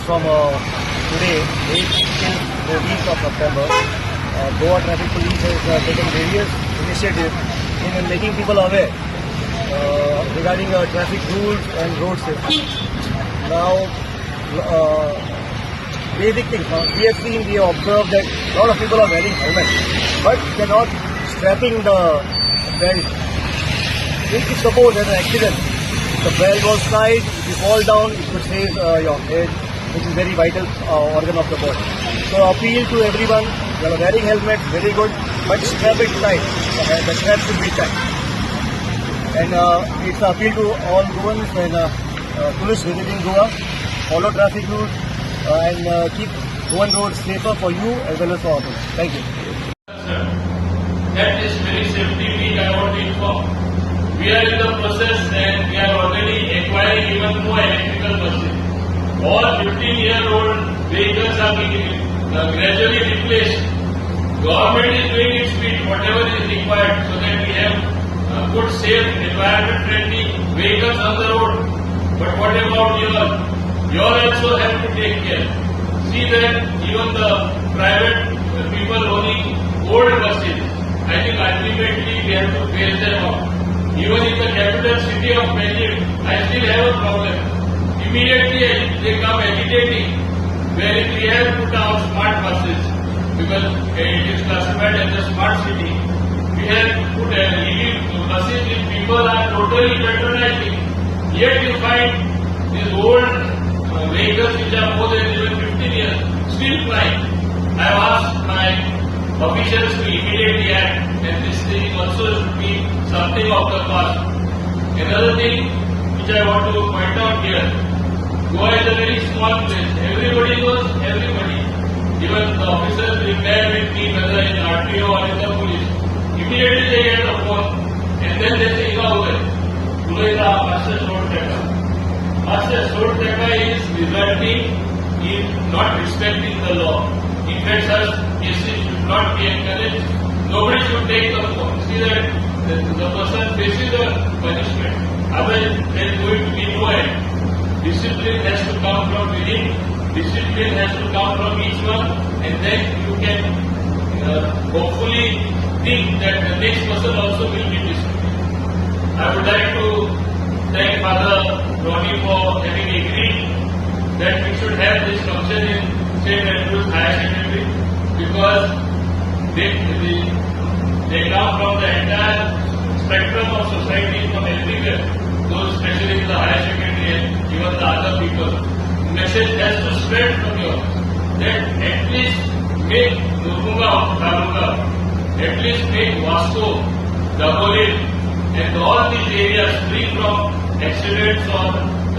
from today, 8th till 14th of September, Goa Traffic Police has taken various initiatives in making people aware regarding traffic rules and road safety. Now, basic things. We have observed that a lot of people are wearing helmets, but they are not strapping the belt. If suppose there's an accident, the belt was tight, if you fall down, it could save your head, which is very vital organ of the body. So appeal to everyone, you are wearing helmets, very good, but strap it tight. The strap should be tight. And it's an appeal to all Goans and tourists visiting Goa, follow traffic rules and keep Goan roads safer for you as well as for others. Thank you. That is very safety week I want to inform. We are in the process and we are already acquiring even more electrical buses. All 15-year-old vehicles are being gradually replaced. Government is doing its bit, whatever is required, so that we have good, safe, environment-friendly vehicles on the road. But what about you all? You all also have to take care. See that even the private people owning old buses, I think ultimately we have to phase them out. Even in the capital city of Beijing, I still have a problem. Immediately they come agitating, wherein we have put out smart buses, because it is classified as a smart city. We have put EV buses which people are totally patronizing. Yet you find these old vehicles which are more than even 15 years still flying. I have asked my officials to immediately act, and this thing also should be something of the past. Another thing which I want to point out here, Goa is a very small place. Everybody knows everybody. Even the officers will bear with me, whether in RTO or in the police. Immediately they get the phone, and then they say, Master Road Teka. Master Road Teka is resulting in not respecting the law. In fact, such cases should not be encouraged. Nobody should take the phone. See that the person faces a punishment. Otherwise, there is going to be no end. Discipline has to come from within. Discipline has to come from each one, and then you can hopefully think that the next person also will be disciplined. I would like to thank Father Ronnie for having agreed that we should have this function in St. Andrews Higher Secondary, because they come from the entire spectrum of society, from everywhere, those especially in the higher secondary and even the other people. The message has to spread from here that at least make Nurmunga, at least make Vasco, Dabolin, and all these areas free from accidents or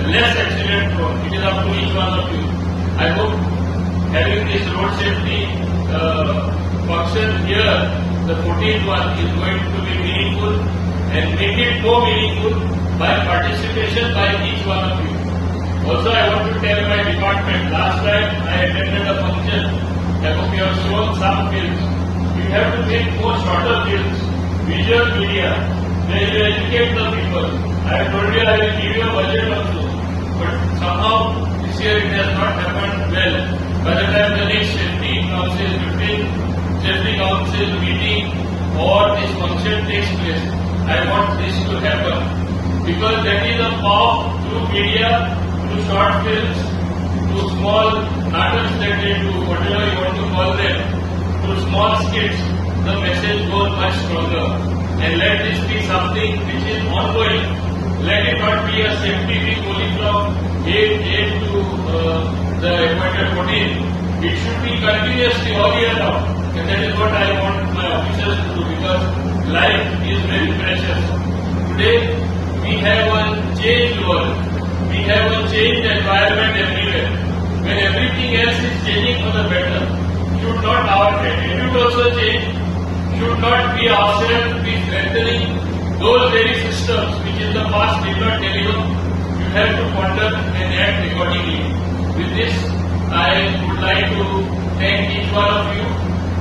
less accident prone. It is up to each one of you. I hope having this road safety function here, the 14th one, is going to be meaningful, and make it more meaningful by participation by each one of you. Also, I want to tell my department, last time I attended a function, I hope you have shown some films. You have to make more shorter films, visual media, where you educate the people. I told you I will give you a budget also, but somehow this year it has not happened well. By the time the next safety council meeting or this function takes place, I want this to happen, because that is a power through media, through short films, through small natas that they do, whatever you want to call them, through small skits, the message goes much stronger. And let this be something which is ongoing. Let it not be a safety week only from 8 to the appointed 14. It should be continuously all year round. And that is what I want my officers to do, because life is very precious. Today, we have a changed world. We have a changed environment everywhere. When everything else is changing for the better, should not our attitude also change? Should not be ourselves be strengthening those very systems which in the past did not deliver? You have to ponder and act accordingly. With this, I would like to thank each one of you,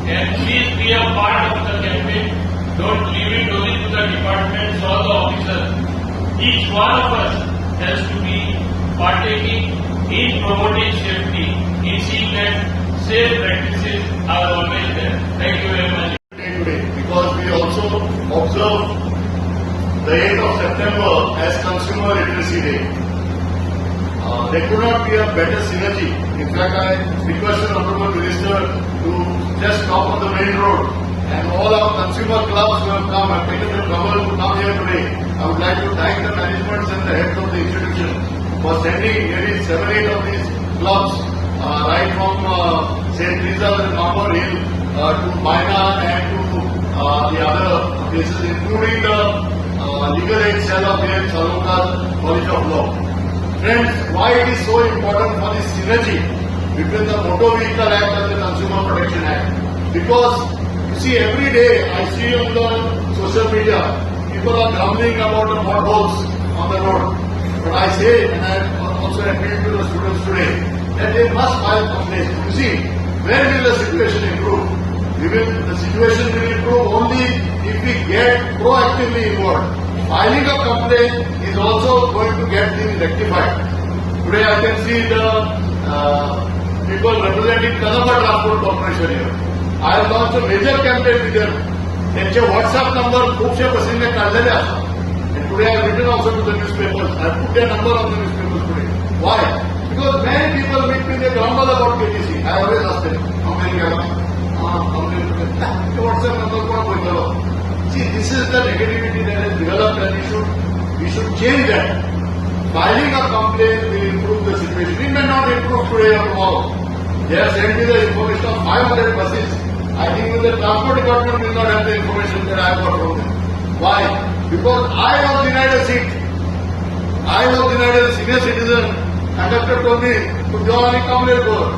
and please be a part of the campaign. Don't leave it only to the departments or the officers. Each one of us has to be partaking in promoting safety, ensuring that safe practices are always there. Thank you very much. Today, because we also observe the 8th of September as Consumer Literacy Day. There could not be a better synergy. In fact, I request the Honorable Minister to just stop on the main road, and all our consumer clubs who have come and taken the trouble to come here today. I would like to thank the management and the heads of the institution for sending nearly 7-8 of these clubs, right from St. Teresa's and Marble Hill to Maina and to the other places, including the legal aid cell of the Salonka College of Law. Friends, why it is so important for this synergy between the Motor Vehicle Act and the Consumer Protection Act? Because you see, every day I see on the social media, people are grumbling about the potholes on the road. But I say, and I also appeal to the students today, that they must file complaints. You see, when will the situation improve? The situation will improve only if we get proactively involved. Filing a complaint is also going to get things rectified. Today I can see the people representing Kadamba Transport Corporation here. I have launched a major campaign with them. त्यांचे WhatsApp number खूपशे पसंतीने काढलेले असतात. And today I have written also to the newspapers. I have put their number on the newspapers today. Why? Because many people meet me, they grumble about KTC. I always ask them, WhatsApp number कौन बोलता है? See, this is the negativity that has developed, and we should change that. Filing a complaint will improve the situation. It may not improve today or tomorrow. They have sent me the information of 500 buses. I think the transport department will not have the information that I have got from them. Why? Because I was denied a seat. I was denied as a senior citizen. Conductor told me to go on a complaint board,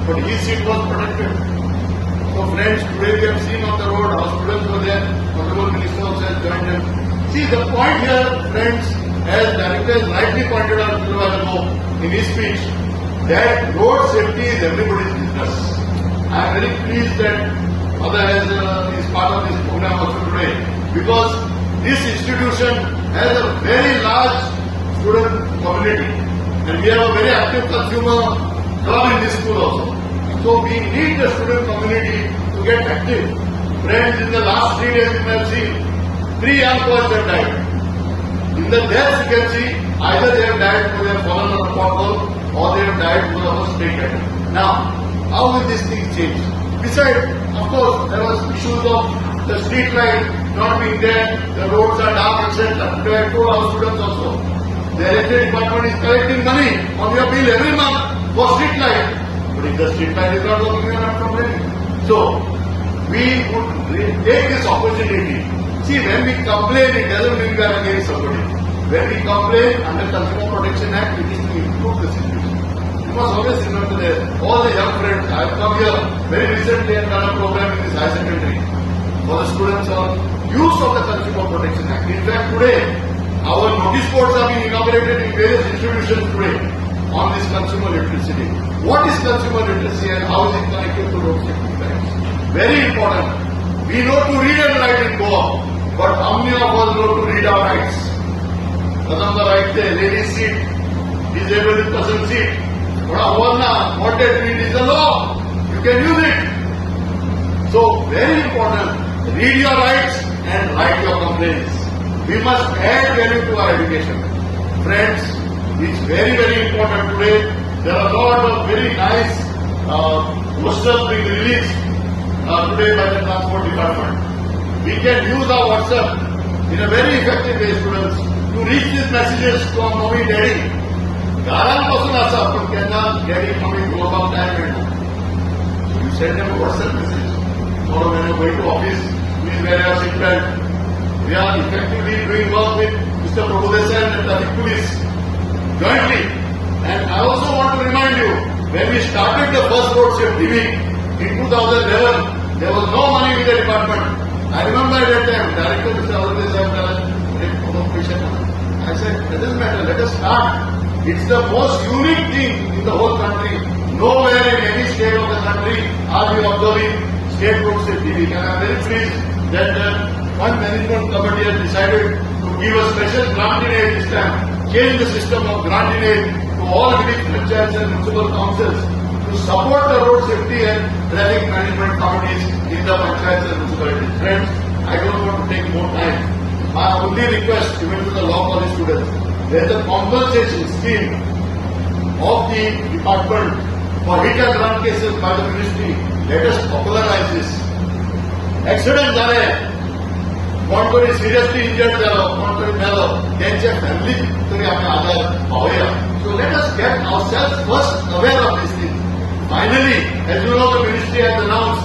but his seat was protected. So friends, today we have seen on the road how students were there. Honorable Minister also has joined them. See, the point here, friends, as Director has rightly pointed out a little while ago in his speech, that road safety is everybody's business. I am very pleased that Mother is part of this program also today, because this institution has a very large student community, and we have a very active consumer club in this school also. So we need the student community to get active. Friends, in the last 3 days you have seen 3 young boys have died. In the deaths you can see either they have died because they have fallen on a pothole or they have died because of a street accident. Now, how will this thing change? Besides, of course, there was issues of the street light not being there, the roads are dark, etc. Today I told our students also, the electric department is collecting money on your bill every month for street light. But if the street light is not working, we are not complaining. So, we would take this opportunity. See, when we complain, it doesn't mean we are against somebody. When we complain under Consumer Protection Act, it is to improve the situation. You must always remember that all the young friends, I have come here very recently and done a program in this high secondary for the students on use of the Consumer Protection Act. In fact, today, our notice boards are being inaugurated in various institutions today on this consumer literacy day. What is consumer literacy and how is it connected to road safety crimes? Very important. We know to read and write in Goa, but how many of us know to read our rights? Kadamba right there, ladies seat, disabled person seat. What they read is the law. You can use it. So, very important. Read your rights and write your complaints. We must add value to our education. Friends, it's very, very important today. There are a lot of very nice posters being released today by the Transport Department. We can use our WhatsApp in a very effective way, students, to reach these messages to our mommy, daddy. घरांपासून असा आपण त्यांना daddy, mommy, go about time and you send them a WhatsApp message. Tomorrow when you go to office, please wear your seatbelt. We are effectively doing work with Mr. Prabhudesa and the traffic police jointly. And I also want to remind you, when we started the first road safety week in 2011, there was no money in the department. I remember at that time, Director Mr. Prabhudesa I said, it doesn't matter, let us start. It's the most unique thing in the whole country. Nowhere in any state of the country are we observing state road safety week. And I am very pleased that the Fund Management Committee has decided to give a special grant in aid this time, change the system of grant in aid to all village panchayats and municipal councils to support the road safety and traffic management committees in the panchayats and municipalities. Friends, I don't want to take more time. My only request, even to the law college students, there is a compensation scheme of the department for hit and run cases by the ministry. Let us popularize this. Accident झाले, कोणतरी seriously injured झालो, कोणतरी मेलो, त्यांच्या family तरी आपण आधार पाहूया. So let us get ourselves first aware of this thing. Finally, as you know, the ministry has announced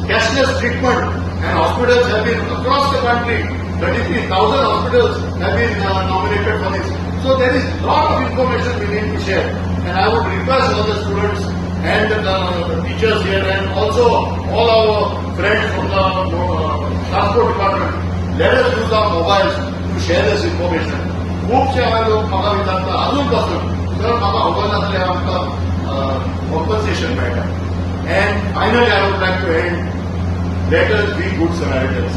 cashless treatment and hospitals have been across the country. 33,000 hospitals have been nominated for this. So there is a lot of information we need to share. And I would request all the students and the teachers here and also all our friends from the transport department, let us use our mobiles to share this information. खूपशे लोक म्हाका विचारता अजून पासून sir म्हाका खबर नासलें आमकां compensation मेळटा. And finally I would like to end, let us be good Samaritans.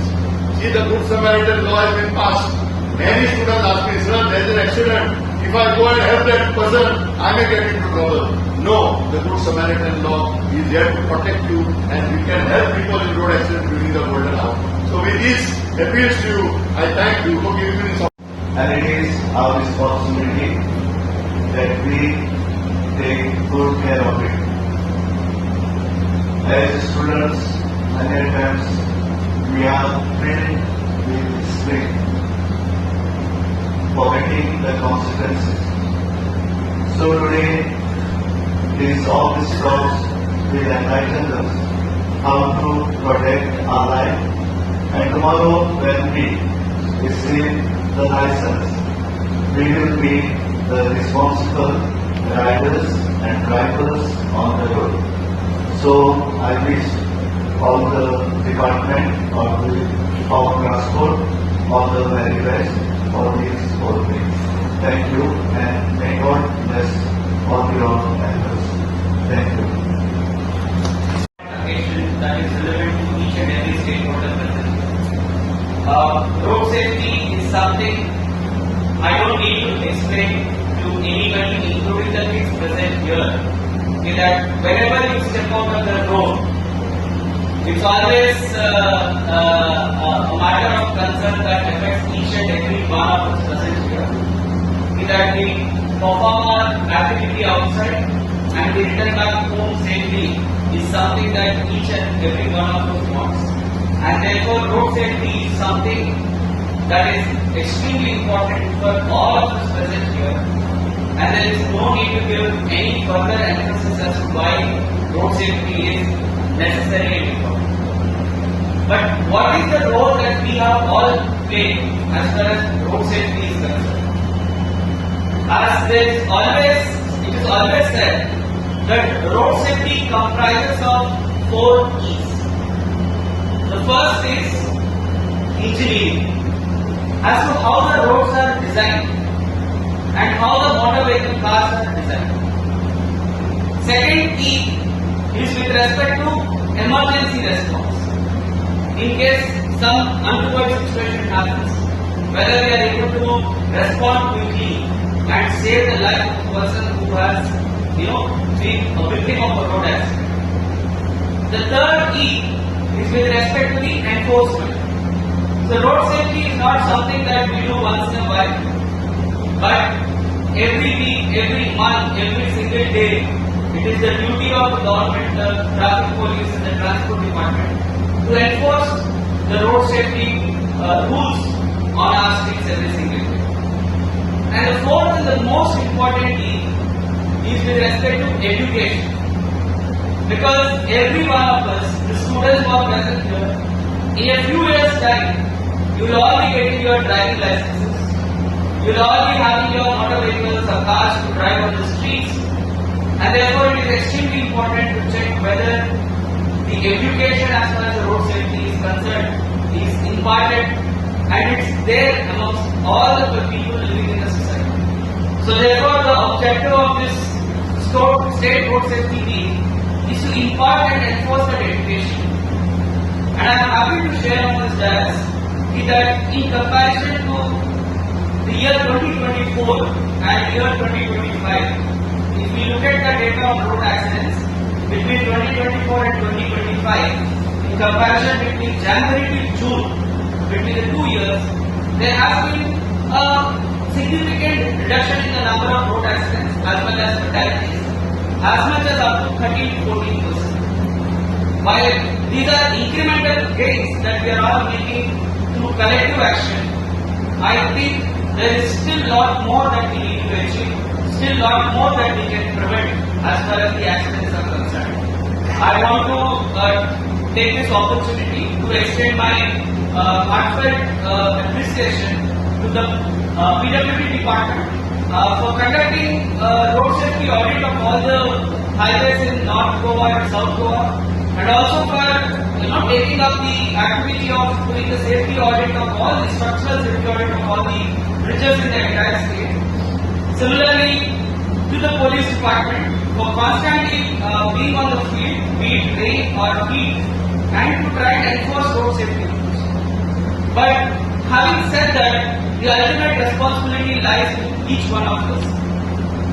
See, the Good Samaritan law has been passed. Many students ask me, sir, there is an accident. If I go and help that person, I may get into trouble. No, the Good Samaritan law is there to protect you and we can help people in road accidents during the golden hour. So with these appeals to you, I thank you for giving me this opportunity. And it is our responsibility that we take good care of it. As students, many times we are filled with spirit, forgetting the consequences. So today, all these talks will enlighten us how to protect our life. And tomorrow, when we receive the license, we will be the responsible riders and drivers on the road. So I wish all the department of transport all the very best for these 4 weeks. Thank you and may God bless all your efforts. Thank you. That is relevant to each and every stakeholder present. Road safety is something I don't need to explain to anybody, including the kids present here, that whenever you step out on the road, it's always a matter of concern that affects each and every one of us present here. That we perform our activity outside and we return back home safely is something that each and every one of us wants. And therefore, road safety is something that is extremely important for all of us present here. And there is no need to give any further emphasis as to why road safety is necessary and important. But what is the role that we have all played as far as road safety is concerned? As it is always said that road safety comprises of 4 E's. The first is engineering, as to how the roads are designed and how the motor vehicle cars are designed. Second E is with respect to emergency response. In case some untoward situation happens, whether we are able to respond quickly and save the life of the person who has, been a victim of a road accident. The third E is with respect to the enforcement. So road safety is not something that we do once in a while, but every week, every month, every single day, it is the duty of the government, the traffic police and the transport department to enforce the road safety rules on our streets every single day. And the fourth and the most important E is with respect to education. Because every one of us, the students who are present here, in a few years' time, you will all be getting your driving licenses. You will all be having your motor vehicles or cars to drive on the streets. And therefore, it is extremely important to check whether the education as far as the road safety is concerned is imparted and it's there amongst all of the people living in the society. So therefore, the objective of this state road safety week is to impart and enforce that education. And I am happy to share on this dais that in comparison to the year 2024 and year 2025, if we look at the data of road accidents between 2024 and 2025, in comparison between January to June, between the 2 years, there has been a significant reduction in the number of road accidents as well as fatalities, as much as up to 13 to 14%. While these are incremental gains that we are all making through collective action, I think there is still a lot more that we need to achieve, still a lot more that we can prevent as far as the accidents are concerned. I want to take this opportunity to extend my heartfelt appreciation to the PWD department for conducting road safety audit of all the highways in North Goa and South Goa, and also for taking up the activity of doing the safety audit of all the structural safety audit of all the bridges in the entire state. Similarly, to the police department for constantly being on the field, be it rain or heat, and to try and enforce road safety rules. But having said that, the ultimate responsibility lies with each one of us.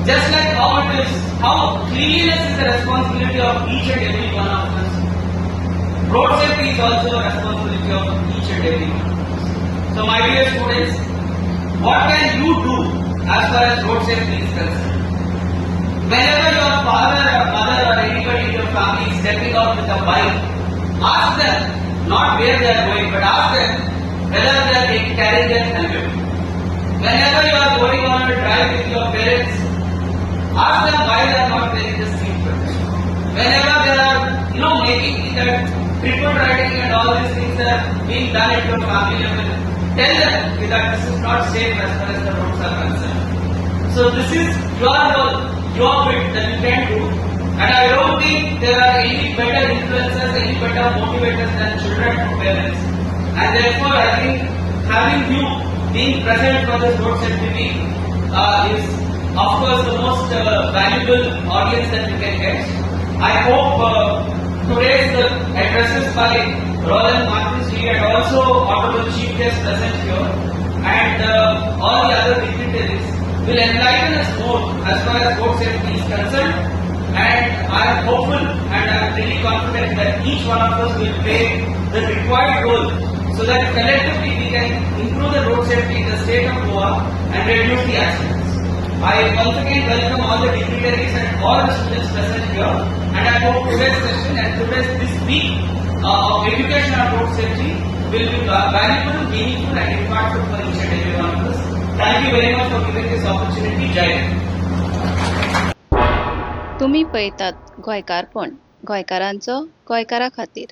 Just like how cleanliness is the responsibility of each and every one of us, road safety is also a responsibility of each and every one of us. So my dear students, what can you do as far as road safety is concerned? Whenever your father or mother or anybody in your family is stepping out with a bike, ask them not where they are going, but ask them whether they are carrying their helmet. Whenever you are going on a drive with your parents, ask them why they are not wearing the seat belt. Whenever they are, making that triple riding and all these things that are being done at your family level, tell them that this is not safe as far as the roads are concerned. So this is your role, your bit that you can do, and I don't think there are any better influencers, any better motivators than children or parents. And therefore, I think having you being present for this road safety week is, of course, the most valuable audience that we can get. I hope today's addresses by Roland Martins Ji and also Honorable Chief Guest present here and all the other dignitaries will enlighten us more as far as road safety is concerned. And I am hopeful and I am really confident that each one of us will play the required role so that collectively we can improve the road safety in the state of Goa and reduce the accidents. I once again welcome all the dignitaries and all the students present here, and I hope today's session and this week of education on road safety will be valuable, meaningful and impactful for each and every one of us. Thank you very much for giving this opportunity. Jai Hind. तुम्ही पळयतात गोंयकारपण, गोंयकारांचो गोंयकारा खातीर.